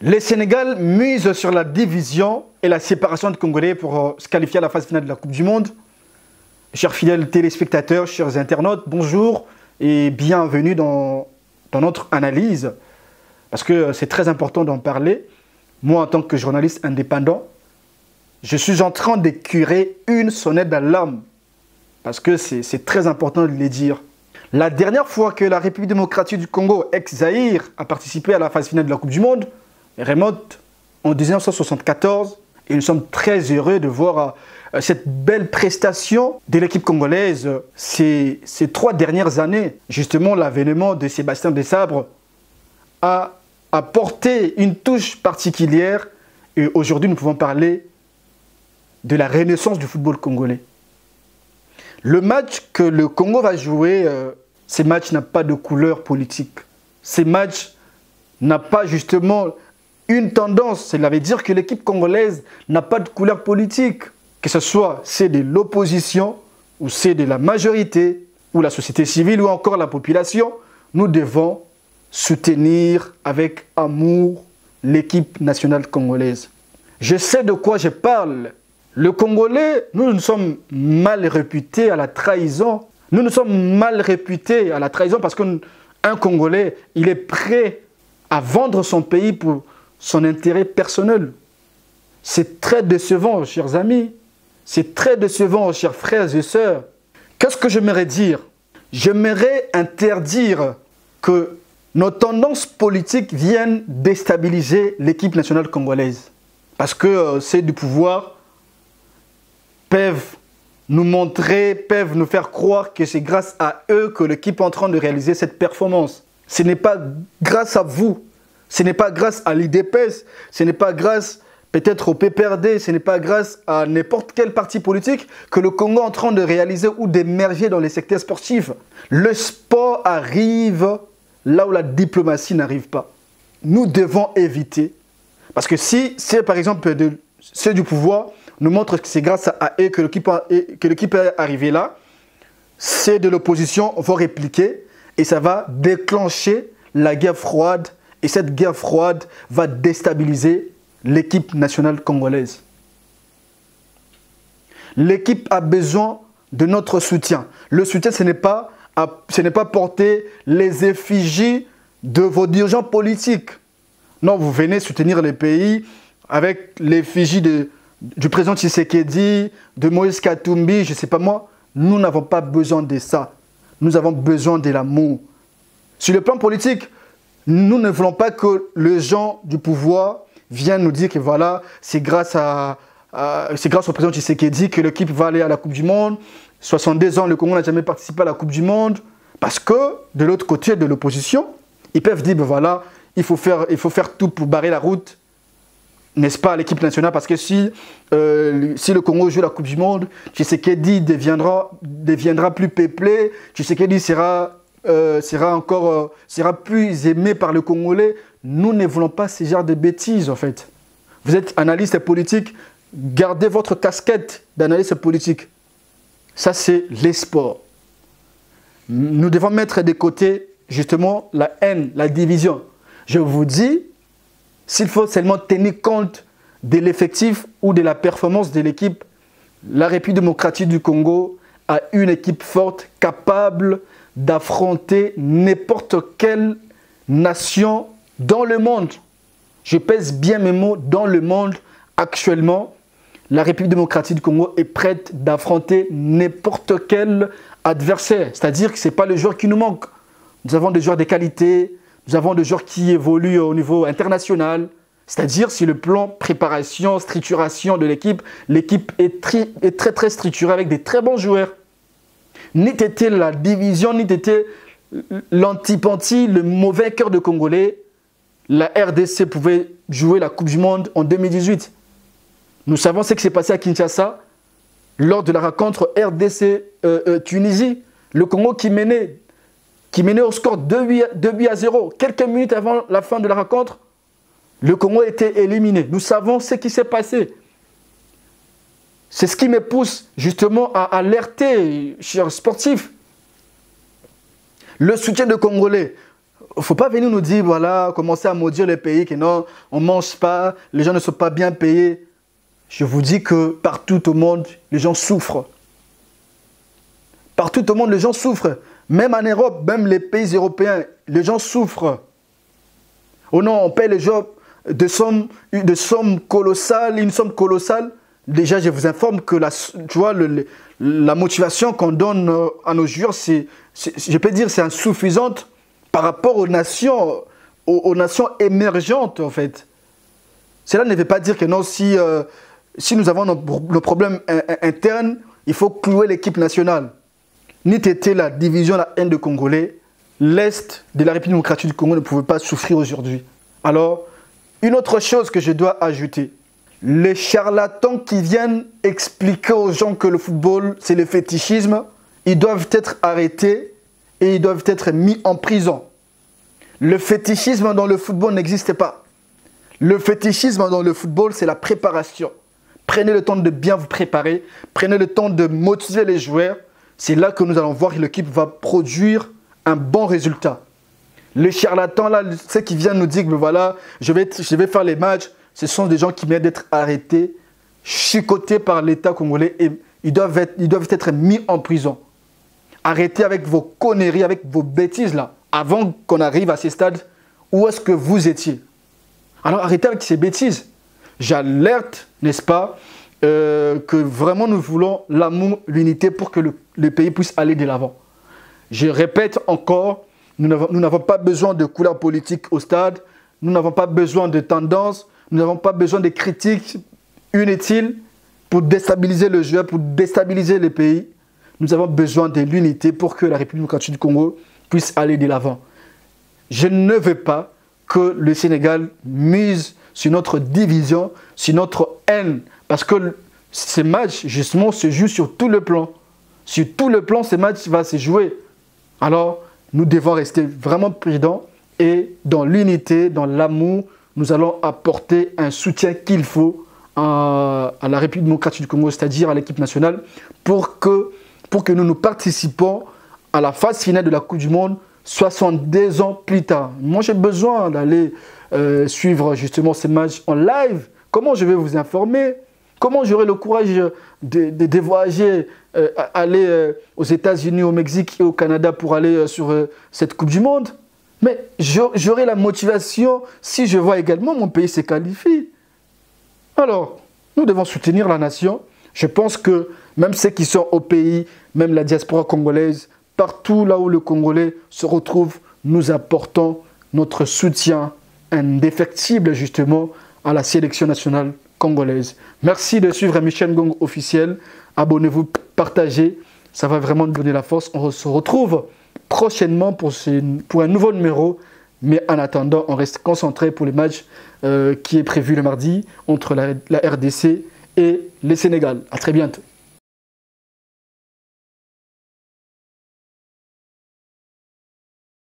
Le Sénégal mise sur la division et la séparation des Congolais pour se qualifier à la phase finale de la Coupe du Monde. Chers fidèles téléspectateurs, chers internautes, bonjour et bienvenue dans notre analyse. Parce que c'est très important d'en parler. Moi, en tant que journaliste indépendant, je suis en train d'écurer une sonnette d'alarme. Parce que c'est très important de le dire. La dernière fois que la République démocratique du Congo, ex-Zaïre, a participé à la phase finale de la Coupe du Monde, remonte en 1974. Et nous sommes très heureux de voir cette belle prestation de l'équipe congolaise ces 3 dernières années. Justement, l'avènement de Sébastien Desabre a apporté une touche particulière. Et aujourd'hui, nous pouvons parler de la renaissance du football congolais. Le match que le Congo va jouer, ce match n'a pas de couleur politique. Ce match n'a pas justement une tendance. Cela veut dire que l'équipe congolaise n'a pas de couleur politique. Que ce soit c'est de l'opposition, ou c'est de la majorité, ou la société civile, ou encore la population, nous devons soutenir avec amour l'équipe nationale congolaise. Je sais de quoi je parle. Le Congolais, nous sommes mal réputés à la trahison. Nous sommes mal réputés à la trahison parce qu'un Congolais, il est prêt à vendre son pays pour son intérêt personnel. C'est très décevant, chers amis. C'est très décevant, chers frères et sœurs. Qu'est-ce que j'aimerais dire? J'aimerais interdire que nos tendances politiques viennent déstabiliser l'équipe nationale congolaise. Parce que c'est du pouvoir peuvent nous montrer, peuvent nous faire croire que c'est grâce à eux que l'équipe est en train de réaliser cette performance. Ce n'est pas grâce à vous, ce n'est pas grâce à l'IDPS, ce n'est pas grâce peut-être au PPRD, ce n'est pas grâce à n'importe quel parti politique que le Congo est en train de réaliser ou d'émerger dans les secteurs sportifs. Le sport arrive là où la diplomatie n'arrive pas. Nous devons éviter, parce que si c'est par exemple ceux du pouvoir nous montrent que c'est grâce à eux que l'équipe est arrivée là, ceux de l'opposition vont répliquer et ça va déclencher la guerre froide et cette guerre froide va déstabiliser l'équipe nationale congolaise. L'équipe a besoin de notre soutien. Le soutien, ce n'est pas porter les effigies de vos dirigeants politiques. Non, vous venez soutenir le pays avec l'effigie du président Tshisekedi, de Moïse Katumbi, je ne sais pas moi. Nous n'avons pas besoin de ça. Nous avons besoin de l'amour. Sur le plan politique, nous ne voulons pas que les gens du pouvoir viennent nous dire que voilà, c'est grâce au président Tshisekedi que l'équipe va aller à la Coupe du Monde. 62 ans, le Congo n'a jamais participé à la Coupe du Monde. Parce que de l'autre côté de l'opposition, ils peuvent dire ben voilà, il faut faire tout pour barrer la route, n'est-ce pas, à l'équipe nationale, parce que si le Congo joue la Coupe du Monde, Tshisekedi deviendra plus peuplé, Tshisekedi sera plus aimé par le Congolais. Nous ne voulons pas ce genre de bêtises, en fait. Vous êtes analyste politique, gardez votre casquette d'analyste politique. Ça, c'est les sports. Nous devons mettre de côté, justement, la haine, la division. Je vous dis, s'il faut seulement tenir compte de l'effectif ou de la performance de l'équipe, la République démocratique du Congo a une équipe forte, capable d'affronter n'importe quelle nation dans le monde. Je pèse bien mes mots, dans le monde actuellement, la République démocratique du Congo est prête d'affronter n'importe quel adversaire. C'est-à-dire que ce n'est pas le joueur qui nous manque. Nous avons des joueurs de qualité. Nous avons des joueurs qui évoluent au niveau international. C'est-à-dire, sur le plan préparation, structuration de l'équipe, l'équipe est très très structurée avec des très bons joueurs. Ni était la division, ni était l'antipanti, le mauvais cœur de Congolais, la RDC pouvait jouer la Coupe du Monde en 2018. Nous savons ce qui s'est passé à Kinshasa lors de la rencontre RDC-Tunisie. Le Congo qui menait au score 2-0. Quelques minutes avant la fin de la rencontre, le Congo était éliminé. Nous savons ce qui s'est passé. C'est ce qui me pousse justement à alerter, chers sportifs. Le soutien des Congolais, Il ne faut pas venir nous dire, voilà, commencer à maudire les pays, que non, on ne mange pas, les gens ne sont pas bien payés. Je vous dis que partout au monde, les gens souffrent. Partout au monde, les gens souffrent. Même en Europe, même les pays européens, les gens souffrent. Oh non, on paie les gens de sommes colossales, une somme colossale. Déjà, je vous informe que la motivation qu'on donne à nos joueurs, je peux dire, c'est insuffisante par rapport aux nations émergentes, en fait. Cela ne veut pas dire que non, si nous avons nos problèmes internes, il faut clouer l'équipe nationale. Ni été la division, la haine de Congolais, l'Est de la République démocratique du Congo ne pouvait pas souffrir aujourd'hui. Alors, une autre chose que je dois ajouter, les charlatans qui viennent expliquer aux gens que le football, c'est le fétichisme, ils doivent être arrêtés et ils doivent être mis en prison. Le fétichisme dans le football n'existe pas. Le fétichisme dans le football, c'est la préparation. Prenez le temps de bien vous préparer, prenez le temps de motiver les joueurs. C'est là que nous allons voir que l'équipe va produire un bon résultat. Les charlatans, là, ceux qui viennent nous dire que voilà, je vais faire les matchs, ce sont des gens qui méritent d'être arrêtés, chicotés par l'État congolais et ils doivent être mis en prison. Arrêtez avec vos conneries, avec vos bêtises là, avant qu'on arrive à ces stades. Où est-ce que vous étiez? Alors arrêtez avec ces bêtises. J'alerte, n'est-ce pas, que vraiment nous voulons l'amour, l'unité pour que le pays puisse aller de l'avant. Je répète encore, nous n'avons pas besoin de couleurs politiques au stade, nous n'avons pas besoin de tendances, nous n'avons pas besoin de critiques inutiles pour déstabiliser le jeu, pour déstabiliser les pays. Nous avons besoin de l'unité pour que la République démocratique du Congo puisse aller de l'avant. Je ne veux pas que le Sénégal mise sur notre division, sur notre haine. Parce que ces matchs, justement, se jouent sur tout le plan. Sur tout le plan, ces matchs vont se jouer. Alors, nous devons rester vraiment prudents et dans l'unité, dans l'amour, nous allons apporter un soutien qu'il faut à la République démocratique du Congo, c'est-à-dire à l'équipe nationale, pour que nous participons à la phase finale de la Coupe du Monde 62 ans plus tard. Moi, j'ai besoin d'aller suivre justement ces matchs en live. Comment je vais vous informer? Comment j'aurai le courage de voyager, aller aux États-Unis, au Mexique et au Canada pour aller sur cette Coupe du Monde? Mais j'aurai la motivation si je vois également mon pays se qualifier. Alors, nous devons soutenir la nation. Je pense que même ceux qui sont au pays, même la diaspora congolaise, partout là où le Congolais se retrouve, nous apportons notre soutien indéfectible justement à la sélection nationale congolaise. Merci de suivre Michel Ngong officiel. Abonnez-vous, partagez. Ça va vraiment nous donner la force. On se retrouve prochainement pour un nouveau numéro. Mais en attendant, on reste concentré pour le match qui est prévu le mardi entre la RDC et le Sénégal. À très bientôt.